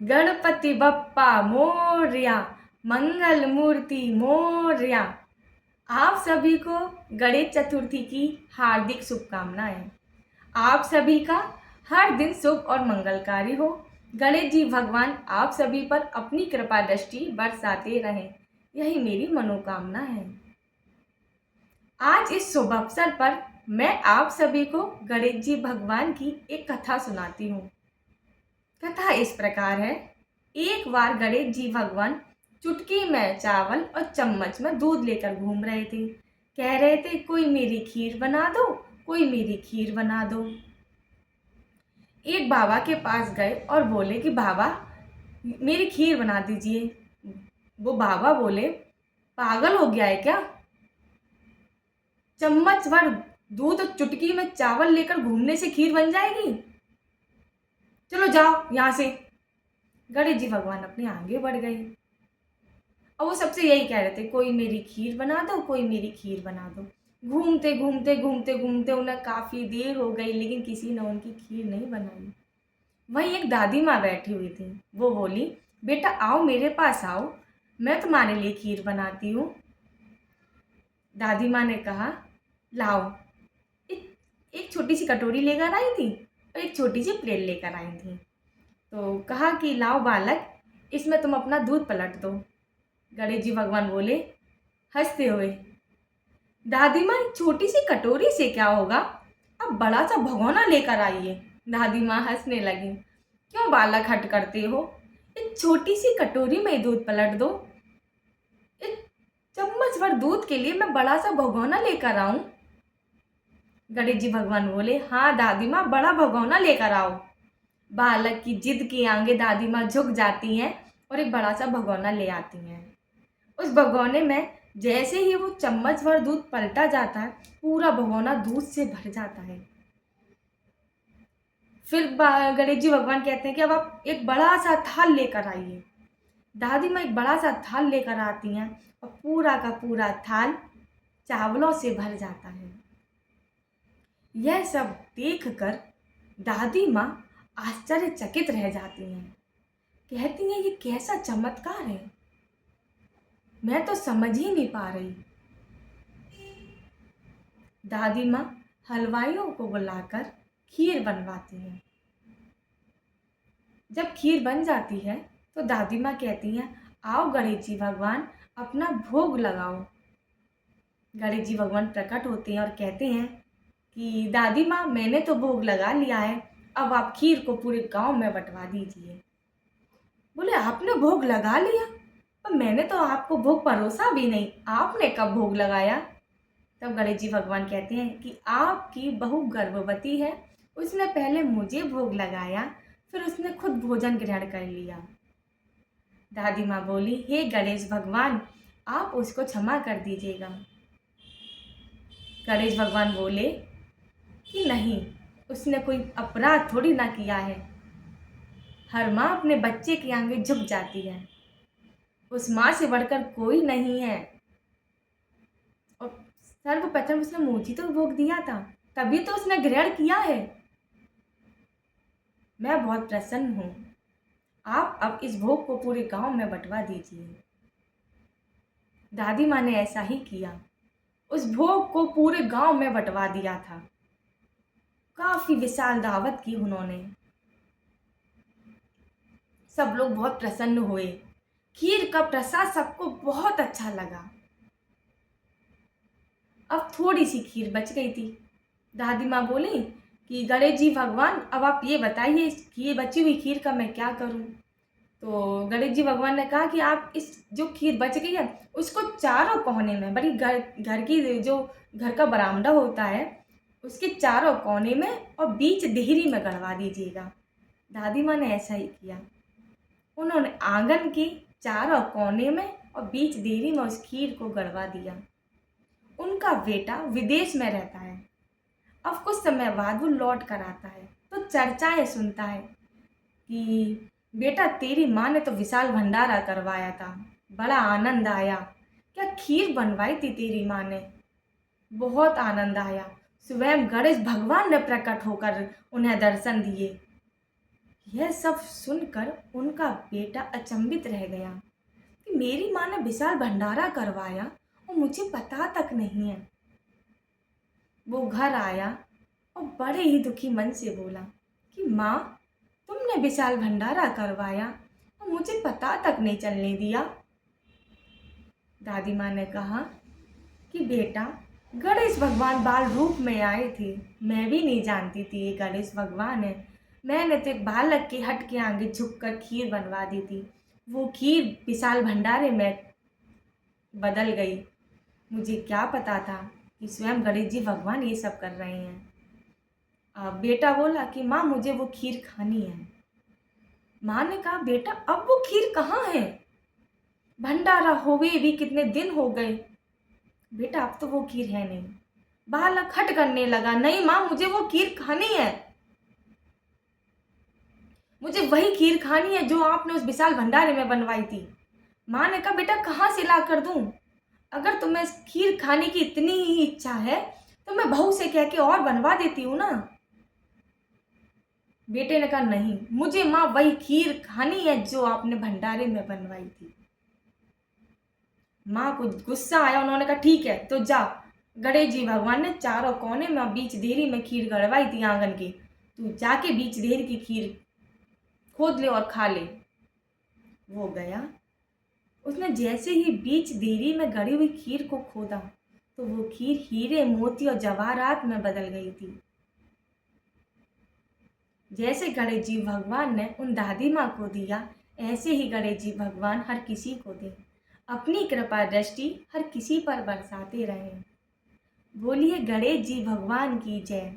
गणपति बप्पा मोरया, मंगल मूर्ति मोरया। आप सभी को गणेश चतुर्थी की हार्दिक शुभकामनाएं। आप सभी का हर दिन शुभ और मंगलकारी हो। गणेश जी भगवान आप सभी पर अपनी कृपा दृष्टि बरसाते रहें, यही मेरी मनोकामना है। आज इस शुभ अवसर पर मैं आप सभी को गणेश जी भगवान की एक कथा सुनाती हूँ। कथा इस प्रकार है। एक बार गणेश जी भगवान चुटकी में चावल और चम्मच में दूध लेकर घूम रहे थे। कह रहे थे, कोई मेरी खीर बना दो, कोई मेरी खीर बना दो। एक बाबा के पास गए और बोले कि बाबा मेरी खीर बना दीजिए। वो बाबा बोले, पागल हो गया है क्या? चम्मच भर दूध और चुटकी में चावल लेकर घूमने से खीर बन जाएगी? चलो जाओ यहाँ से। गणेश जी भगवान अपने आगे बढ़ गए और वो सबसे यही कह रहे थे, कोई मेरी खीर बना दो, कोई मेरी खीर बना दो। घूमते घूमते घूमते घूमते उन्हें काफ़ी देर हो गई, लेकिन किसी ने उनकी खीर नहीं बनाई। वहीं एक दादी माँ बैठी हुई थी। वो बोली, बेटा आओ मेरे पास आओ, मैं तुम्हारे लिए खीर बनाती हूँ। दादी माँ ने कहा, लाओ। एक एक छोटी सी कटोरी लेकर आई थी और एक छोटी सी प्लेट लेकर आई थी। तो कहा कि लाओ बालक, इसमें तुम अपना दूध पलट दो। गणेश जी भगवान बोले हंसते हुए, दादी माँ छोटी सी कटोरी से क्या होगा, अब बड़ा सा भगोना लेकर आइए। दादी माँ हंसने लगी, क्यों बालक हट करते हो, एक छोटी सी कटोरी में ही दूध पलट दो। एक चम्मच भर दूध के लिए मैं बड़ा सा भगोना लेकर आऊं? गणेश जी भगवान बोले, हाँ दादी माँ, बड़ा भगोना लेकर आओ। बालक की जिद के आगे दादी माँ झुक जाती हैं और एक बड़ा सा भगोना ले आती हैं। उस भगोने में जैसे ही वो चम्मच भर दूध पलटा जाता है, पूरा भगोना दूध से भर जाता है। फिर गणेश जी भगवान कहते हैं कि अब आप एक बड़ा सा थाल लेकर आइए। दादी माँ एक बड़ा सा थाल लेकर आती हैं और पूरा का पूरा थाल चावलों से भर जाता है। यह सब देखकर दादी माँ आश्चर्यचकित रह जाती हैं। कहती हैं, ये कैसा चमत्कार है, मैं तो समझ ही नहीं पा रही। दादी माँ हलवाइयों को बुलाकर खीर बनवाती हैं। जब खीर बन जाती है तो दादी माँ कहती हैं, आओ गणेश जी भगवान, अपना भोग लगाओ। गणेश जी भगवान प्रकट होते हैं और कहते हैं कि दादी माँ, मैंने तो भोग लगा लिया है, अब आप खीर को पूरे गांव में बंटवा दीजिए। बोले, आपने भोग लगा लिया? पर मैंने तो आपको भोग परोसा भी नहीं, आपने कब भोग लगाया? तब गणेश जी भगवान कहते हैं कि आपकी बहू गर्भवती है, उसने पहले मुझे भोग लगाया, फिर उसने खुद भोजन ग्रहण कर लिया। दादी माँ बोली, हे गणेश भगवान, आप उसको क्षमा कर दीजिएगा। गणेश भगवान बोले कि नहीं, उसने कोई अपराध थोड़ी ना किया है। हर माँ अपने बच्चे के आगे झुक जाती है, उस माँ से बढ़कर कोई नहीं है। और सर्वप्रथम उसने मुझे तो भोग दिया था, तभी तो उसने ग्रहण किया है। मैं बहुत प्रसन्न हूँ, आप अब इस भोग को पूरे गांव में बंटवा दीजिए। दादी माँ ने ऐसा ही किया, उस भोग को पूरे गांव में बंटवा दिया था। काफी विशाल दावत की उन्होंने, सब लोग बहुत प्रसन्न हुए। खीर का प्रसाद सबको बहुत अच्छा लगा। अब थोड़ी सी खीर बच गई थी। दादी माँ बोली कि गणेश जी भगवान, अब आप ये बताइए, इस खीर बची हुई खीर का मैं क्या करूँ? तो गणेश जी भगवान ने कहा कि आप इस जो खीर बच गई है उसको चारों कोने में, बड़ी घर की जो घर का बरामदा होता है उसके चारों कोने में और बीच देहरी में गड़वा दीजिएगा। दादी माँ ने ऐसा ही किया। उन्होंने आंगन के चारों कोने में और बीच देहरी में उस खीर को गड़वा दिया। उनका बेटा विदेश में रहता है। अब कुछ समय बाद वो लौट कर आता है तो चर्चाएं सुनता है कि बेटा, तेरी माँ ने तो विशाल भंडारा करवाया था, बड़ा आनंद आया। क्या खीर बनवाई थी तेरी माँ ने? बहुत आनंद आया। स्वयं गणेश भगवान ने प्रकट होकर उन्हें दर्शन दिए। यह सब सुनकर उनका बेटा अचंभित रह गया कि मेरी माँ ने विशाल भंडारा करवाया और मुझे पता तक नहीं है। वो घर आया और बड़े ही दुखी मन से बोला कि माँ, तुमने विशाल भंडारा करवाया और मुझे पता तक नहीं चलने दिया। दादी माँ ने कहा कि बेटा, गणेश भगवान बाल रूप में आए थे, मैं भी नहीं जानती थी ये गणेश भगवान है। मैंने तो एक बालक के हट के आगे झुककर खीर बनवा दी थी, वो खीर विशाल भंडारे में बदल गई। मुझे क्या पता था कि स्वयं गणेश जी भगवान ये सब कर रहे हैं। बेटा बोला कि माँ, मुझे वो खीर खानी है। माँ ने कहा, बेटा अब वो खीर कहाँ है? भंडारा हुए भी कितने दिन हो गए। बेटा अब तो वो खीर है नहीं। बालक हट करने लगा, नहीं माँ, मुझे वो खीर खानी है, मुझे वही खीर खानी है जो आपने उस विशाल भंडारे में बनवाई थी। माँ ने कहा, बेटा कहाँ से ला कर दूँ? अगर तुम्हें खीर खाने की इतनी ही इच्छा है तो मैं बहू से कह के और बनवा देती हूँ ना। बेटे ने कहा, नहीं, मुझे माँ वही खीर खानी है जो आपने भंडारे में बनवाई थी। माँ को गुस्सा आया, उन्होंने कहा, ठीक है तो जा, गणेश जी भगवान ने चारों कोने में बीच देरी में खीर गड़वाई थी आंगन की, तू जाके बीच देर की खीर खोद ले और खा ले। वो गया, उसने जैसे ही बीच देरी में गड़ी हुई खीर को खोदा तो वो खीर हीरे मोती और जवाहरात में बदल गई थी। जैसे गणेश जी भगवान ने उन दादी माँ को दिया, ऐसे ही गणेश जी भगवान हर किसी को दें, अपनी कृपा दृष्टि हर किसी पर बरसाते रहें। बोलिए गणेश जी भगवान की जय।